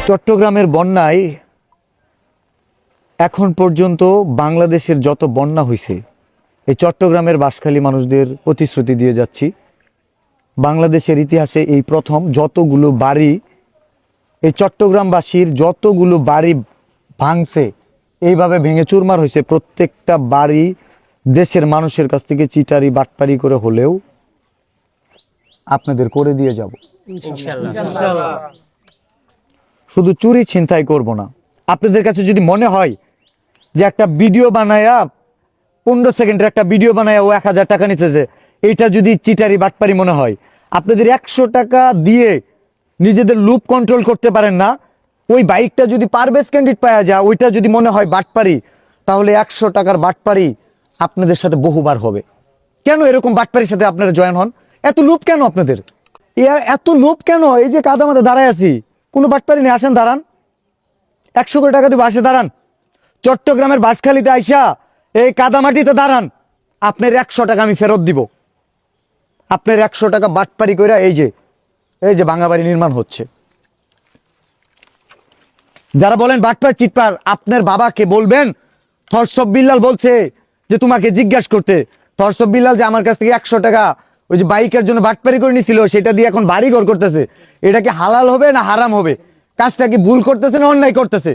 চট্টগ্রামের বন্যায় এখন পর্যন্ত বাংলাদেশের যত বন্যা হয়েছে এই চট্টগ্রামের বাসখালী মানুষদের প্রতিশ্রুতি দিয়ে যাচ্ছি, বাংলাদেশের ইতিহাসে এই প্রথম যতগুলো বাড়ি এই চট্টগ্রামবাসীর যতগুলো বাড়ি ভাঙছে, এইভাবে ভেঙে চুরমার হয়েছে, প্রত্যেকটা বাড়ি দেশের মানুষের কাছ থেকে চিটারি বাটপারি করে হলেও আপনাদের করে দিয়ে যাব ইনশাআল্লাহ। শুধু চুরি ছিনতাই করব না। আপনাদের কাছে যদি মনে হয় যে একটা ভিডিও বানায়া 15 সেকেন্ডের একটা ভিডিও বানায়া ও 1000 টাকা নিতেছে, এইটা যদি চিটারি বাটপারি মনে হয়, আপনাদের 100 টাকা দিয়ে নিজেদের লুপ কন্ট্রোল করতে পারেন না, ওই বাইকটা যদি পারভেজ ক্যান্ডিড পাওয়া যায়, ওইটা যদি মনে হয় বাটপারি, তাহলে 100 টাকার বাটপারি আপনাদের সাথে বহুবার হবে। কেন এরকম বাটপারির সাথে আপনারা জয়েন হন? এত লুপ কেন আপনাদের? এত লুপ কেন? এই যে কাদামাতে দাঁড়ায় আছি, কোনো বাটপারি নেই, আসেন দাঁড়ান, 100 করে টাকা দিব, আসে দাঁড়ান। চট্টগ্রামের বাঁশখালীতে আইসা এই কাদামাটিতে দাঁড়ান, আপনার 100 টাকা আমি ফেরত দিব। আপনার 100 টাকা বাটপারি করে এই যে ভাঙা বাড়ি নির্মাণ হচ্ছে। যারা বলেন বাটপার চিটপার, আপনার বাবাকে বলবেন থরসব বিল্লাল বলছে যে তোমাকে জিজ্ঞাসা করতে, থরসব বিল্লাল যে আমার কাছ থেকে 100 টাকা ওই যে বাইকের জন্য বাটপারি করে নিছিল, সেটা দিয়ে এখন বাড়ি ঘর করতেছে, এটা কি হালাল হবে না হারাম হবে? কাজটা কি ভুল করতেছে না অন্যায় করতেছে?